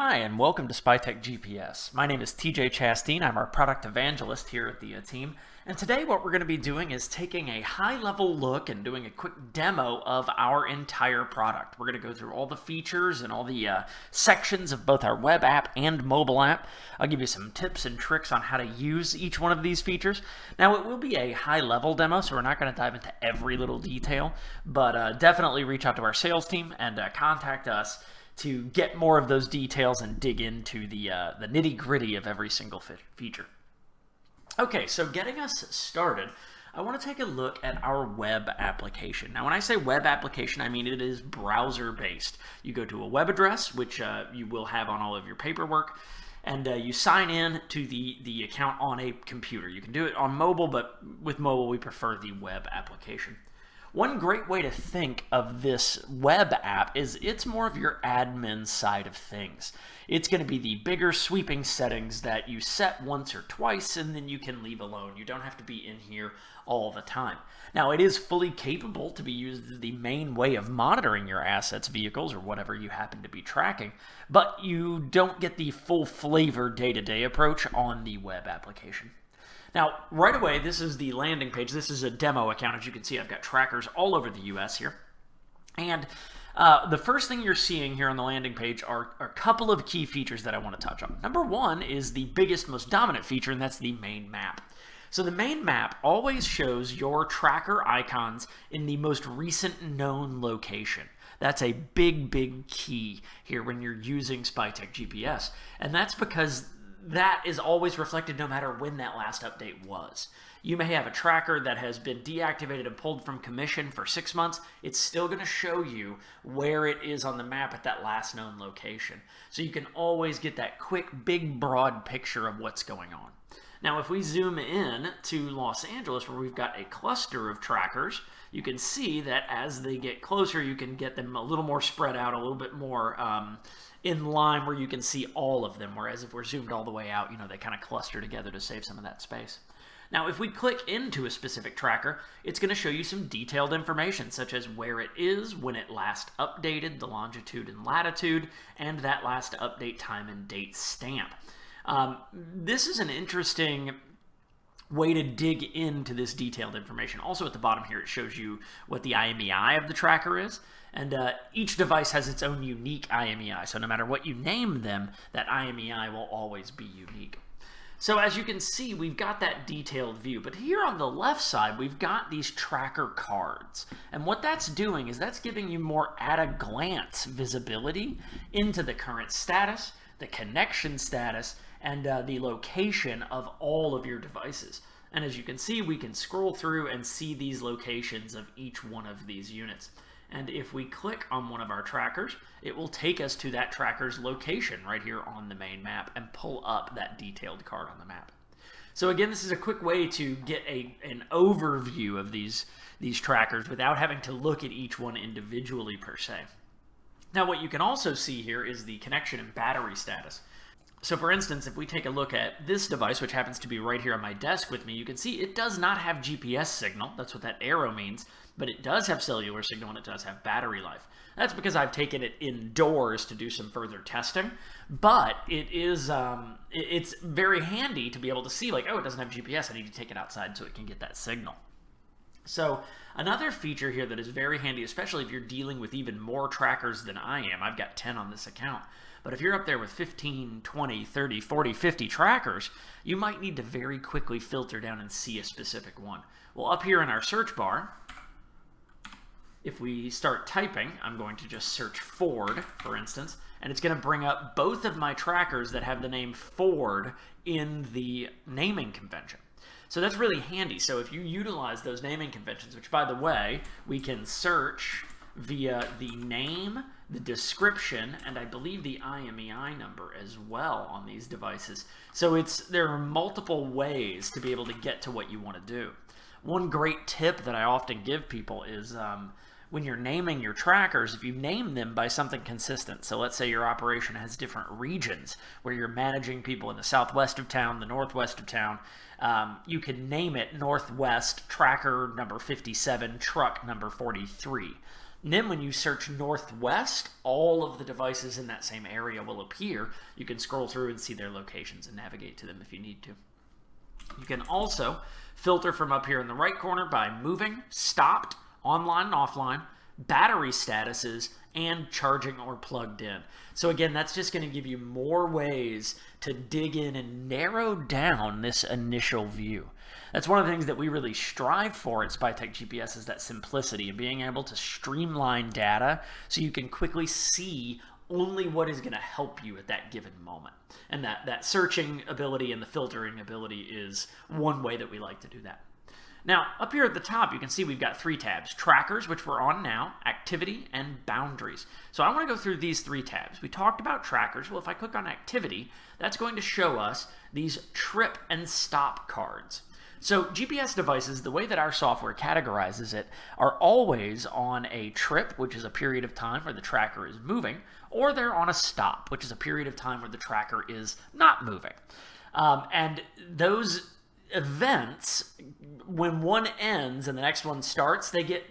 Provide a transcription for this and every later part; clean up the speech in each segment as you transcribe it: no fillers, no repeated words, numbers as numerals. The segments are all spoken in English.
Hi, and welcome to Spytec GPS. My name is TJ Chastain. I'm our product evangelist here at the team. And today what we're going to be doing is taking a high-level look and doing a quick demo of our entire product. We're going to go through all the features and all the sections of both our web app and mobile app. I'll give you some tips and tricks on how to use each one of these features. Now, it will be a high-level demo, so we're not going to dive into every little detail, but definitely reach out to our sales team and contact us to get more of those details and dig into the nitty-gritty of every single feature. Okay, so getting us started, I want to take a look at our web application. Now, when I say web application, I mean it is browser-based. You go to a web address, which you will have on all of your paperwork, and you sign in to the account on a computer. You can do it on mobile, but with mobile, we prefer the web application. One great way to think of this web app is it's more of your admin side of things. It's going to be the bigger sweeping settings that you set once or twice and then you can leave alone. You don't have to be in here all the time. Now, it is fully capable to be used as the main way of monitoring your assets, vehicles, or whatever you happen to be tracking, but you don't get the full flavor day-to-day approach on the web application. Now, right away, this is the landing page. This is a demo account. As you can see, I've got trackers all over the US here. And the first thing you're seeing here on the landing page are a couple of key features that I want to touch on. Number one is the biggest, most dominant feature, and that's the main map. So the main map always shows your tracker icons in the most recent known location. That's a big, big key here when you're using Spytec GPS. And that's because that is always reflected no matter when that last update was. You may have a tracker that has been deactivated and pulled from commission for 6 months. It's still going to show you where it is on the map at that last known location. So you can always get that quick, big, broad picture of what's going on. Now, if we zoom in to Los Angeles, where we've got a cluster of trackers, you can see that as they get closer, you can get them a little more spread out, a little bit more in line where you can see all of them, whereas if we're zoomed all the way out, they kind of cluster together to save some of that space. Now, if we click into a specific tracker, it's going to show you some detailed information, such as where it is, when it last updated, the longitude and latitude, and that last update time and date stamp. This is an interesting way to dig into this detailed information. Also at the bottom here, it shows you what the IMEI of the tracker is. And each device has its own unique IMEI. So no matter what you name them, that IMEI will always be unique. So as you can see, we've got that detailed view. But here on the left side, we've got these tracker cards. And what that's doing is that's giving you more at-a-glance visibility into the current status, the connection status, and the location of all of your devices. And as you can see, we can scroll through and see these locations of each one of these units. And if we click on one of our trackers, it will take us to that tracker's location right here on the main map and pull up that detailed card on the map. So again, this is a quick way to get an overview of these trackers without having to look at each one individually per se. Now, what you can also see here is the connection and battery status. So for instance, if we take a look at this device, which happens to be right here on my desk with me, you can see it does not have GPS signal. That's what that arrow means. But it does have cellular signal and it does have battery life. That's because I've taken it indoors to do some further testing. But it's very handy to be able to see, like, oh, it doesn't have GPS. I need to take it outside so it can get that signal. So another feature here that is very handy, especially if you're dealing with even more trackers than I am. I've got 10 on this account. But if you're up there with 15, 20, 30, 40, 50 trackers, you might need to very quickly filter down and see a specific one. Well, up here in our search bar, if we start typing, I'm going to just search Ford, for instance, and it's going to bring up both of my trackers that have the name Ford in the naming convention. So that's really handy. So if you utilize those naming conventions, which, by the way, we can search via the name, the description, and I believe the IMEI number as well on these devices. So there are multiple ways to be able to get to what you want to do. One great tip that I often give people is when you're naming your trackers, if you name them by something consistent, so let's say your operation has different regions where you're managing people in the southwest of town, the northwest of town, you can name it Northwest Tracker number 57, Truck number 43. And then when you search northwest, all of the devices in that same area will appear. You can scroll through and see their locations and navigate to them if you need to. You can also filter from up here in the right corner by moving, stopped, online and offline, battery statuses, and charging or plugged in. So again, that's just going to give you more ways to dig in and narrow down this initial view. That's one of the things that we really strive for at Spytec GPS, is that simplicity of being able to streamline data so you can quickly see only what is going to help you at that given moment. And that searching ability and the filtering ability is one way that we like to do that. Now, up here at the top, you can see we've got 3 tabs: trackers, which we're on now, activity, and boundaries. So I want to go through these 3 tabs. We talked about trackers. Well, if I click on activity, that's going to show us these trip and stop cards. So GPS devices, the way that our software categorizes it, are always on a trip, which is a period of time where the tracker is moving, or they're on a stop, which is a period of time where the tracker is not moving. And those events, when one ends and the next one starts, they get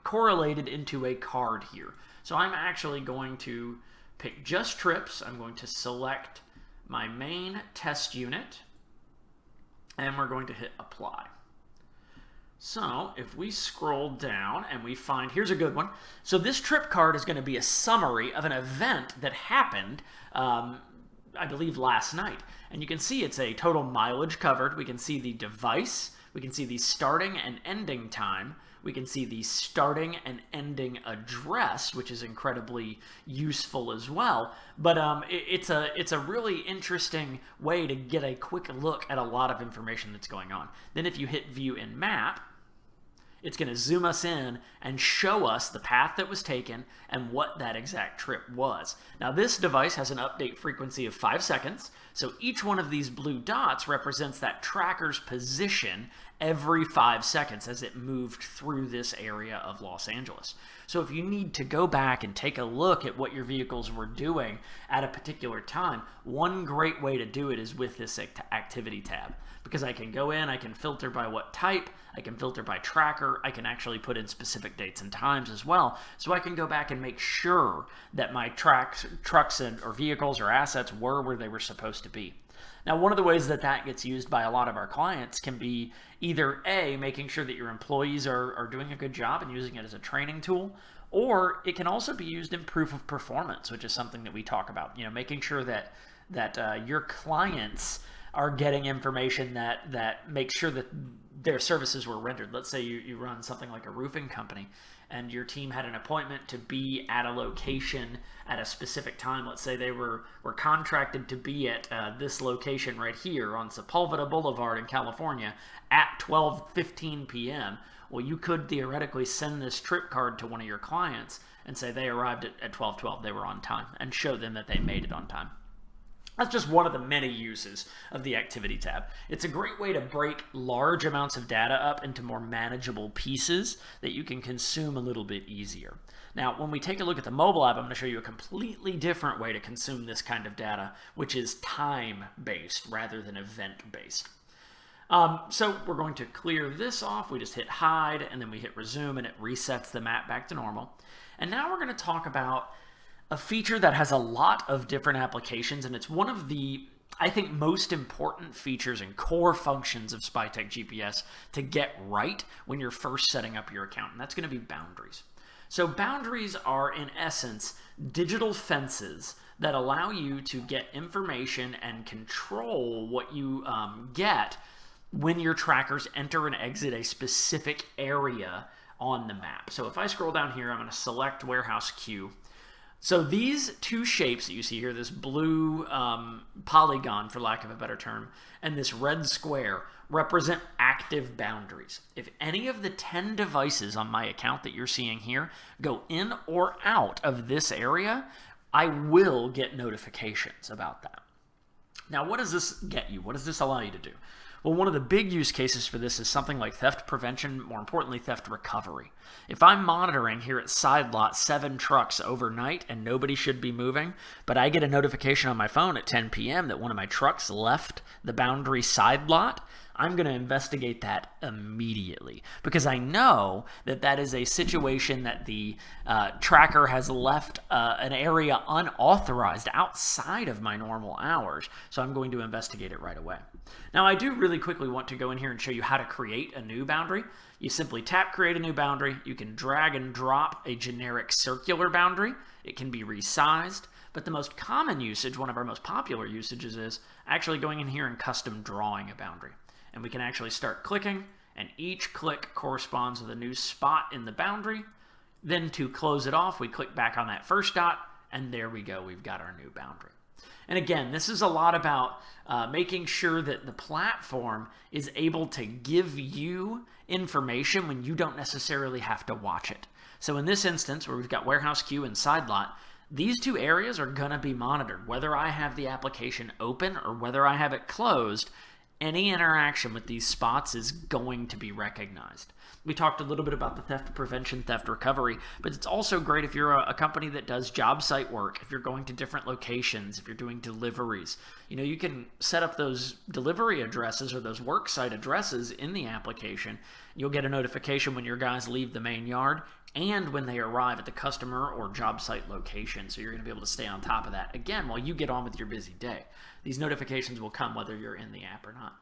correlated into a card here. So I'm actually going to pick just trips. I'm going to select my main test unit, and we're going to hit apply. So if we scroll down and we find, here's a good one. So this trip card is going to be a summary of an event that happened, I believe, last night. And you can see it's a total mileage covered. We can see the device. We can see the starting and ending time. We can see the starting and ending address, which is incredibly useful as well. But it's a really interesting way to get a quick look at a lot of information that's going on. Then if you hit view in map, it's going to zoom us in and show us the path that was taken and what that exact trip was. Now, this device has an update frequency of 5 seconds, so each one of these blue dots represents that tracker's position every 5 seconds as it moved through this area of Los Angeles. So if you need to go back and take a look at what your vehicles were doing at a particular time, one great way to do it is with this activity tab, because I can go in, I can filter by what type, I can filter by tracker, I can actually put in specific dates and times as well, so I can go back and make sure that my trucks or vehicles or assets were where they were supposed to be. Now, one of the ways that that gets used by a lot of our clients can be either A, making sure that your employees are doing a good job and using it as a training tool, or it can also be used in proof of performance, which is something that we talk about. You know, making sure that your clients are getting information that makes sure that their services were rendered. Let's say you run something like a roofing company and your team had an appointment to be at a location at a specific time. Let's say they were contracted to be at this location right here on Sepulveda Boulevard in California at 12:15 p.m. Well, you could theoretically send this trip card to one of your clients and say they arrived at 12:12, they were on time, and show them that they made it on time. That's just one of the many uses of the activity tab. It's a great way to break large amounts of data up into more manageable pieces that you can consume a little bit easier. Now, when we take a look at the mobile app, I'm going to show you a completely different way to consume this kind of data, which is time-based rather than event-based. So we're going to clear this off. We just hit hide, and then we hit resume, and it resets the map back to normal. And now we're going to talk about a feature that has a lot of different applications, and it's one of the, I think, most important features and core functions of Spytec GPS to get right when you're first setting up your account, and that's going to be boundaries. So boundaries are, in essence, digital fences that allow you to get information and control what you get when your trackers enter and exit a specific area on the map. So if I scroll down here, I'm going to select Warehouse Q. So these two shapes that you see here, this blue polygon, for lack of a better term, and this red square, represent active boundaries. If any of the 10 devices on my account that you're seeing here go in or out of this area, I will get notifications about that. Now, what does this get you? What does this allow you to do? Well, one of the big use cases for this is something like theft prevention, more importantly, theft recovery. If I'm monitoring here at side lot 7 trucks overnight and nobody should be moving, but I get a notification on my phone at 10 p.m. that one of my trucks left the boundary side lot, I'm going to investigate that immediately because I know that that is a situation that the tracker has left an area unauthorized outside of my normal hours. So I'm going to investigate it right away. Now, I do really quickly want to go in here and show you how to create a new boundary. You simply tap Create a New Boundary. You can drag and drop a generic circular boundary. It can be resized. But the most common usage, one of our most popular usages, is actually going in here and custom drawing a boundary. And we can actually start clicking, and each click corresponds with a new spot in the boundary. Then to close it off, we click back on that first dot, and there we go. We've got our new boundary. And again, this is a lot about making sure that the platform is able to give you information when you don't necessarily have to watch it. So in this instance, where we've got warehouse queue and side lot, these two areas are going to be monitored. Whether I have the application open or whether I have it closed, any interaction with these spots is going to be recognized. We talked a little bit about the theft prevention, theft recovery, but it's also great if you're a company that does job site work, if you're going to different locations, if you're doing deliveries. You know, you can set up those delivery addresses or those work site addresses in the application. You'll get a notification when your guys leave the main yard and when they arrive at the customer or job site location. So you're going to be able to stay on top of that, again, while you get on with your busy day. These notifications will come whether you're in the app or not.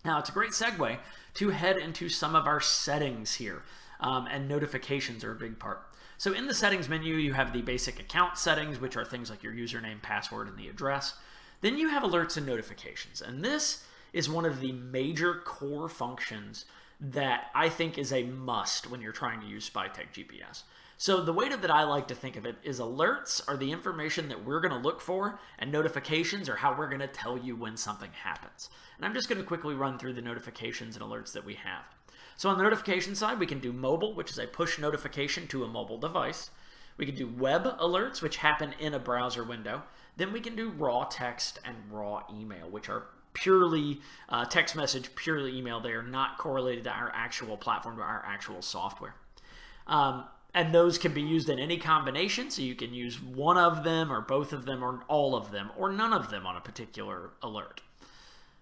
Now, it's a great segue to head into some of our settings here, and notifications are a big part. So in the settings menu, you have the basic account settings, which are things like your username, password, and the address. Then you have alerts and notifications, and this is one of the major core functions that I think is a must when you're trying to use Spytec GPS. So the way that I like to think of it is alerts are the information that we're going to look for, and notifications are how we're going to tell you when something happens. And I'm just going to quickly run through the notifications and alerts that we have. So on the notification side, we can do mobile, which is a push notification to a mobile device. We can do web alerts, which happen in a browser window. Then we can do raw text and raw email, which are purely text message, purely email. They are not correlated to our actual platform, to our actual software. And those can be used in any combination, so you can use one of them or both of them or all of them or none of them on a particular alert.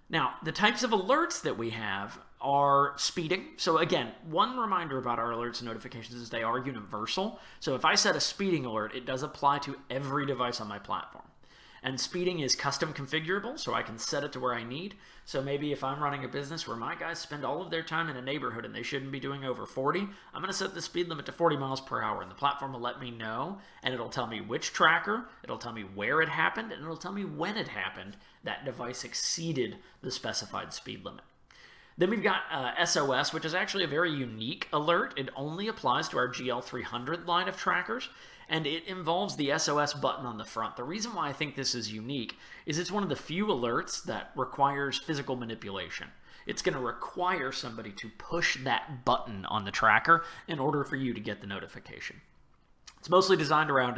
Now, the types of alerts that we have are speeding. So again, one reminder about our alerts and notifications is they are universal. So if I set a speeding alert, it does apply to every device on my platform. And speeding is custom configurable, so I can set it to where I need. So maybe if I'm running a business where my guys spend all of their time in a neighborhood and they shouldn't be doing over 40, I'm going to set the speed limit to 40 miles per hour, and the platform will let me know, and it'll tell me which tracker, it'll tell me where it happened, and it'll tell me when it happened that device exceeded the specified speed limit. Then we've got SOS, which is actually a very unique alert. It only applies to our GL300 line of trackers, and it involves the SOS button on the front. The reason why I think this is unique is it's one of the few alerts that requires physical manipulation. It's going to require somebody to push that button on the tracker in order for you to get the notification. It's mostly designed around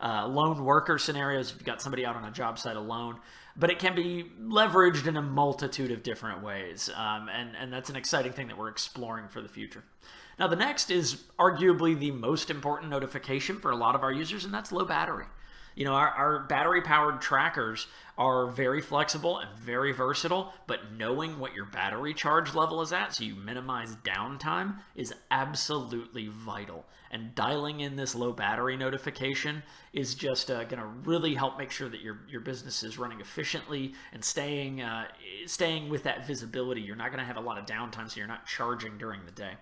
lone worker scenarios if you've got somebody out on a job site alone, but it can be leveraged in a multitude of different ways, and that's an exciting thing that we're exploring for the future. Now, the next is arguably the most important notification for a lot of our users, and that's low battery. You know, our battery-powered trackers are very flexible and very versatile, but knowing what your battery charge level is at so you minimize downtime is absolutely vital. And dialing in this low battery notification is just going to really help make sure that your business is running efficiently and staying with that visibility. You're not going to have a lot of downtime, so you're not charging during the day.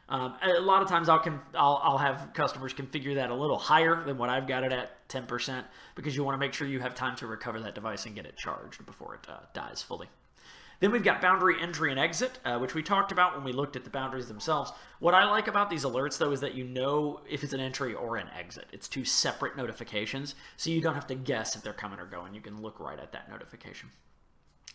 A lot of times I'll have customers configure that a little higher than what I've got it at, 10%, because you want to make sure you have time to recover that device and get it charged before it dies fully. Then we've got boundary entry and exit, which we talked about when we looked at the boundaries themselves. What I like about these alerts, though, is that you know if it's an entry or an exit. It's two separate notifications, so you don't have to guess if they're coming or going. You can look right at that notification.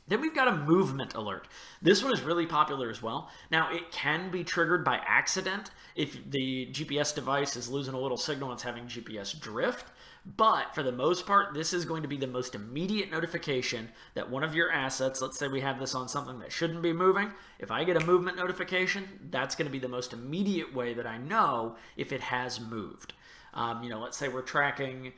Then we've got a movement alert. This one is really popular as well. Now, it can be triggered by accident if the GPS device is losing a little signal and it's having GPS drift. But for the most part, this is going to be the most immediate notification that one of your assets, let's say we have this on something that shouldn't be moving, if I get a movement notification, that's going to be the most immediate way that I know if it has moved. Let's say we're tracking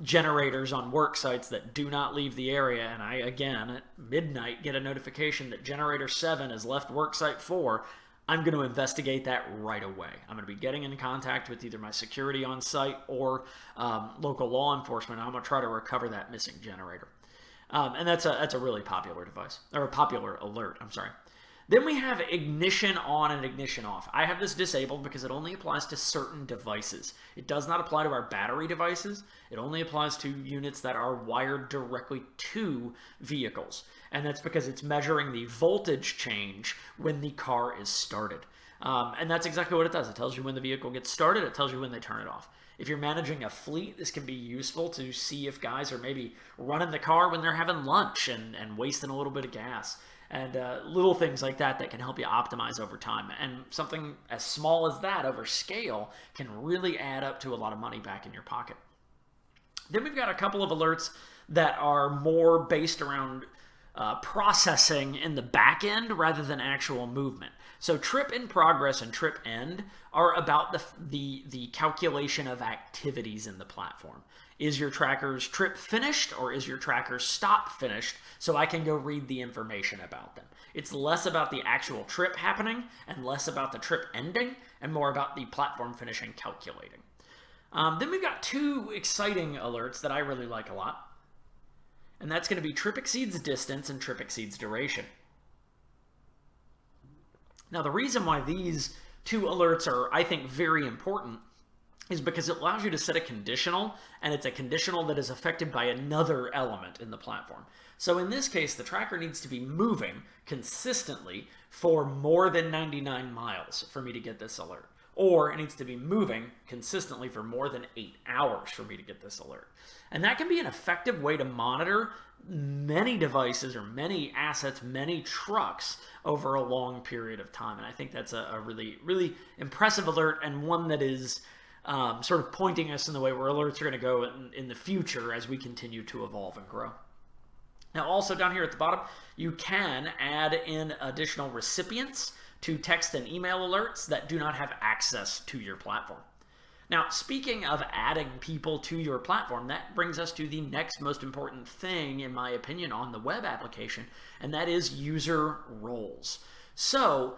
generators on work sites that do not leave the area, and I, again, at midnight get a notification that generator 7 has left work site 4, I'm going to investigate that right away. I'm going to be getting in contact with either my security on site or local law enforcement. I'm going to try to recover that missing generator. And that's a really popular device, or a popular alert, I'm sorry. Then we have ignition on and ignition off. I have this disabled because it only applies to certain devices. It does not apply to our battery devices. It only applies to units that are wired directly to vehicles. And that's because it's measuring the voltage change when the car is started. And that's exactly what it does. It tells you when the vehicle gets started. It tells you when they turn it off. If you're managing a fleet, this can be useful to see if guys are maybe running the car when they're having lunch and wasting a little bit of gas. And little things like that can help you optimize over time. And something as small as that over scale can really add up to a lot of money back in your pocket. Then we've got a couple of alerts that are more based around processing in the back end rather than actual movement. So trip in progress and trip end are about the calculation of activities in the platform. Is your tracker's trip finished, or is your tracker's stop finished, so I can go read the information about them? It's less about the actual trip happening and less about the trip ending and more about the platform finishing calculating. Then we've got two exciting alerts that I really like a lot. And that's going to be trip exceeds distance and trip exceeds duration. Now, the reason why these two alerts are, I think, very important is because it allows you to set a conditional, and it's a conditional that is affected by another element in the platform. So in this case, the tracker needs to be moving consistently for more than 99 miles for me to get this alert. Or it needs to be moving consistently for more than 8 hours for me to get this alert. And that can be an effective way to monitor many devices or many assets, many trucks over a long period of time. And I think that's a really, really impressive alert, and one that is sort of pointing us in the way where alerts are going to go in the future as we continue to evolve and grow. Now, also down here at the bottom, you can add in additional recipients to text and email alerts that do not have access to your platform. Now, speaking of adding people to your platform, that brings us to the next most important thing, in my opinion, on the web application, and that is user roles. So,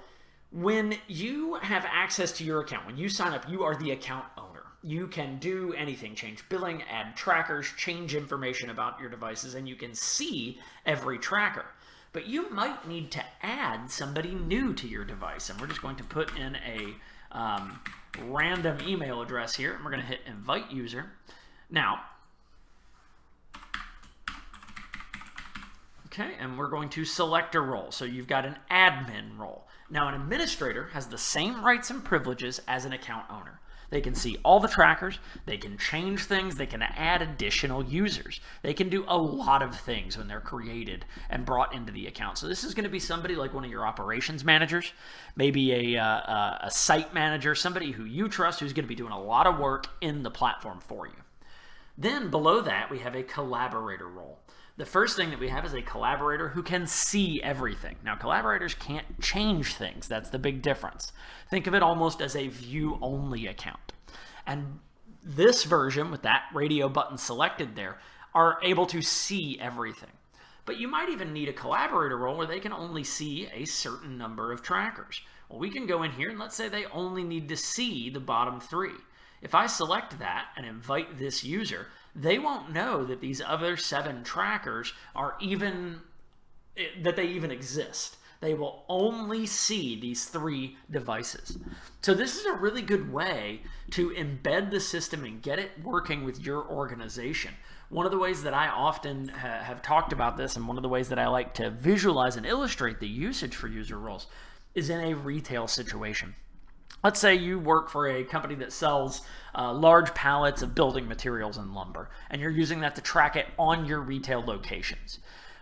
when you have access to your account, when you sign up, you are the account owner. You can do anything, change billing, add trackers, change information about your devices, and you can see every tracker. But you might need to add somebody new to your device, and we're just going to put in a random email address here, and we're going to hit invite user. Now, okay, and we're going to select a role. So you've got an admin role. Now, an administrator has the same rights and privileges as an account owner. They can see all the trackers, they can change things, they can add additional users. They can do a lot of things when they're created and brought into the account. So this is going to be somebody like one of your operations managers, maybe a site manager, somebody who you trust who's going to be doing a lot of work in the platform for you. Then below that, we have a collaborator role. The first thing that we have is a collaborator who can see everything. Now, collaborators can't change things. That's the big difference. Think of it almost as a view-only account. And this version, with that radio button selected there, are able to see everything. But you might even need a collaborator role where they can only see a certain number of trackers. Well, we can go in here and let's say they only need to see the bottom 3. If I select that and invite this user, they won't know that these other 7 trackers are that they even exist. They will only see these 3 devices. So this is a really good way to embed the system and get it working with your organization. One of the ways that I often have talked about this, and one of the ways that I like to visualize and illustrate the usage for user roles, is in a retail situation. Let's say you work for a company that sells large pallets of building materials and lumber, and you're using that to track it on your retail locations.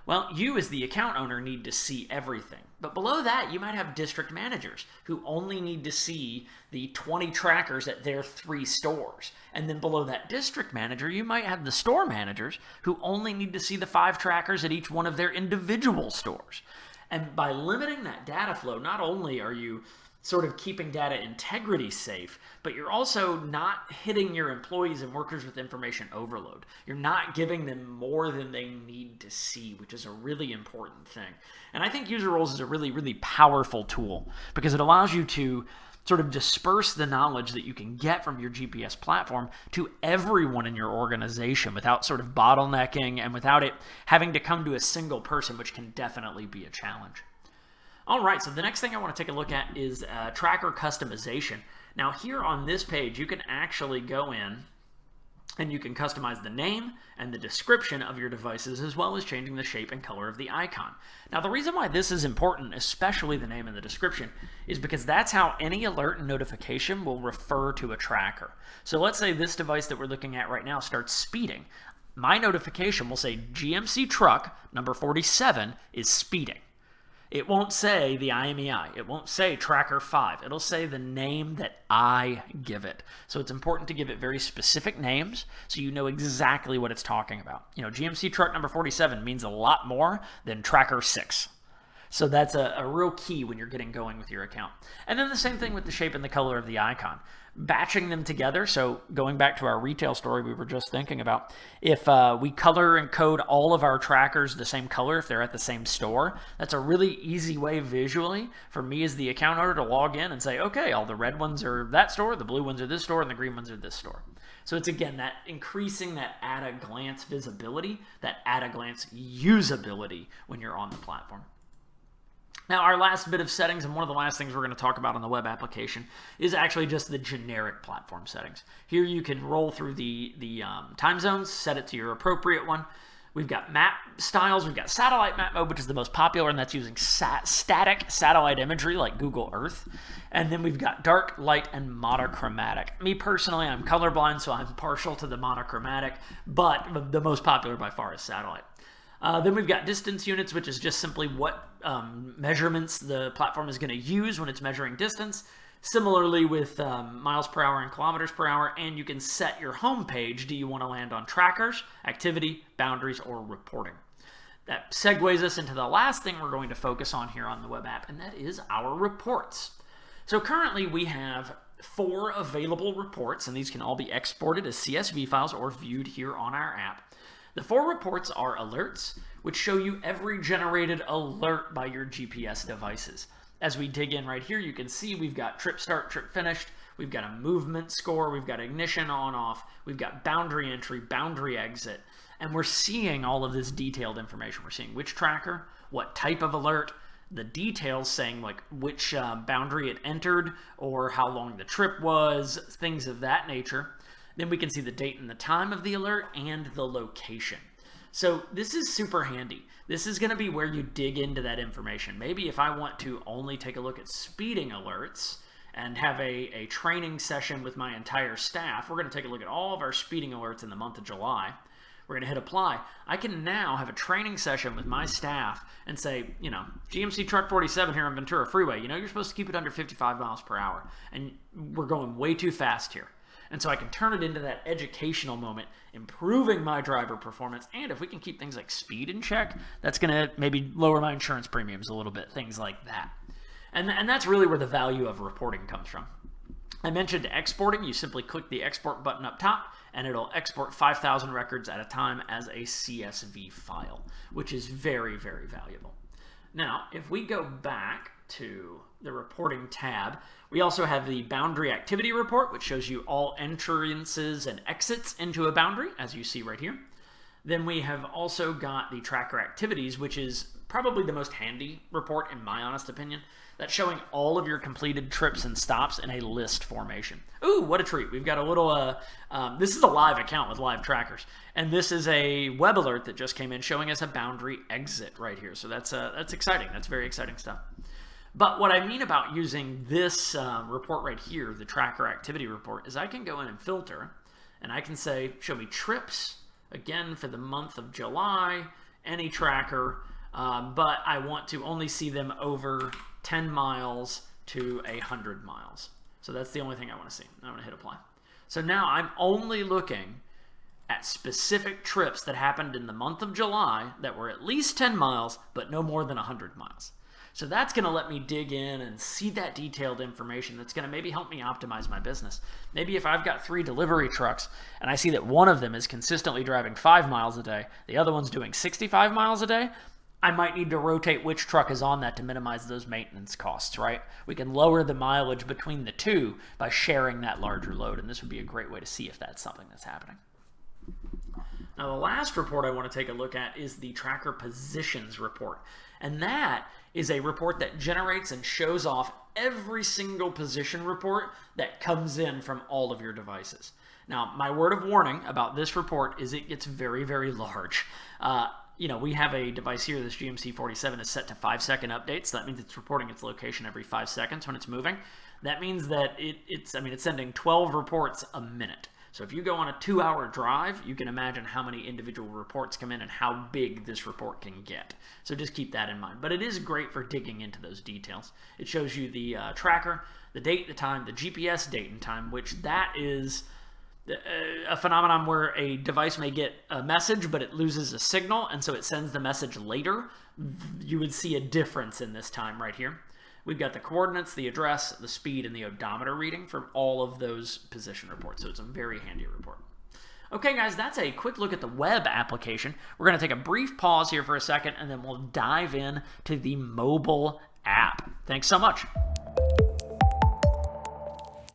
Well, you as the account owner need to see everything. But below that, you might have district managers who only need to see the 20 trackers at their 3 stores. And then below that district manager, you might have the store managers who only need to see the 5 trackers at each one of their individual stores. And by limiting that data flow, not only are you sort of keeping data integrity safe, but you're also not hitting your employees and workers with information overload. You're not giving them more than they need to see, which is a really important thing. And I think user roles is a really, really powerful tool because it allows you to sort of disperse the knowledge that you can get from your GPS platform to everyone in your organization without sort of bottlenecking and without it having to come to a single person, which can definitely be a challenge. All right, so the next thing I want to take a look at is tracker customization. Now here on this page, you can actually go in and you can customize the name and the description of your devices as well as changing the shape and color of the icon. Now the reason why this is important, especially the name and the description, is because that's how any alert and notification will refer to a tracker. So let's say this device that we're looking at right now starts speeding. My notification will say GMC truck number 47 is speeding. It won't say the IMEI. It won't say Tracker 5. It'll say the name that I give it. So it's important to give it very specific names so you know exactly what it's talking about. You know, GMC truck number 47 means a lot more than Tracker 6. So that's a real key when you're getting going with your account. And then the same thing with the shape and the color of the icon. Batching them together, so going back to our retail story we were just thinking about, if we color and code all of our trackers the same color if they're at the same store, that's a really easy way visually for me as the account owner to log in and say, okay, all the red ones are that store, the blue ones are this store, and the green ones are this store. So it's, again, that increasing that at-a-glance visibility, that at-a-glance usability when you're on the platform. Now, our last bit of settings, and one of the last things we're going to talk about on the web application, is actually just the generic platform settings. Here you can roll through the time zones, set it to your appropriate one. We've got map styles. We've got satellite map mode, which is the most popular, and that's using static satellite imagery like Google Earth. And then we've got dark, light, and monochromatic. Me personally, I'm colorblind, so I'm partial to the monochromatic, but the most popular by far is satellite. Then we've got distance units, which is just simply what measurements the platform is going to use when it's measuring distance. Similarly with miles per hour and kilometers per hour, and you can set your home page. Do you want to land on trackers, activity, boundaries, or reporting? That segues us into the last thing we're going to focus on here on the web app, and that is our reports. So currently we have 4 available reports, and these can all be exported as CSV files or viewed here on our app. The 4 reports are alerts, which show you every generated alert by your GPS devices. As we dig in right here, you can see we've got trip start, trip finished, we've got a movement score, we've got ignition on off, we've got boundary entry, boundary exit, and we're seeing all of this detailed information. We're seeing which tracker, what type of alert, the details saying like which boundary it entered or how long the trip was, things of that nature. Then we can see the date and the time of the alert and the location. So this is super handy. This is going to be where you dig into that information. Maybe if I want to only take a look at speeding alerts and have a training session with my entire staff, we're going to take a look at all of our speeding alerts in the month of July. We're going to hit apply. I can now have a training session with my staff and say, you know, GMC truck 47 here on Ventura Freeway, you know, you're supposed to keep it under 55 miles per hour. And we're going way too fast here. And so I can turn it into that educational moment, improving my driver performance. And if we can keep things like speed in check, that's going to maybe lower my insurance premiums a little bit, things like that. And that's really where the value of reporting comes from. I mentioned exporting. You simply click the export button up top, and it'll export 5,000 records at a time as a CSV file, which is very, very valuable. Now, if we go back to the reporting tab, we also have the boundary activity report, which shows you all entrances and exits into a boundary, as you see right here. Then we have also got the tracker activities, which is probably the most handy report in my honest opinion. That's showing all of your completed trips and stops in a list formation. Ooh, what a treat. We've got a little, this is a live account with live trackers. And this is a web alert that just came in showing us a boundary exit right here. So that's exciting. That's very exciting stuff. But what I mean about using this report right here, the tracker activity report, is I can go in and filter, and I can say, show me trips, again for the month of July, any tracker, but I want to only see them over 10 miles to 100 miles. So that's the only thing I want to see. I'm going to hit apply. So now I'm only looking at specific trips that happened in the month of July that were at least 10 miles, but no more than 100 miles. So that's going to let me dig in and see that detailed information that's going to maybe help me optimize my business. Maybe if I've got 3 delivery trucks and I see that one of them is consistently driving 5 miles a day, the other one's doing 65 miles a day, I might need to rotate which truck is on that to minimize those maintenance costs, right? We can lower the mileage between the two by sharing that larger load, and this would be a great way to see if that's something that's happening. Now, the last report I want to take a look at is the tracker positions report, and that is a report that generates and shows off every single position report that comes in from all of your devices. Now, my word of warning about this report is it gets very, very large. We have a device here, this GMC47 is set to 5-second updates. That means it's reporting its location every 5 seconds when it's moving. That means that it's sending 12 reports a minute. So if you go on a 2-hour drive, you can imagine how many individual reports come in and how big this report can get. So just keep that in mind. But it is great for digging into those details. It shows you the tracker, the date, the time, the GPS date and time, which that is a phenomenon where a device may get a message, but it loses a signal, and so it sends the message later. You would see a difference in this time right here. We've got the coordinates, the address, the speed, and the odometer reading from all of those position reports, so it's a very handy report. Okay, guys, that's a quick look at the web application. We're going to take a brief pause here for a second, and then we'll dive in to the mobile app. Thanks so much.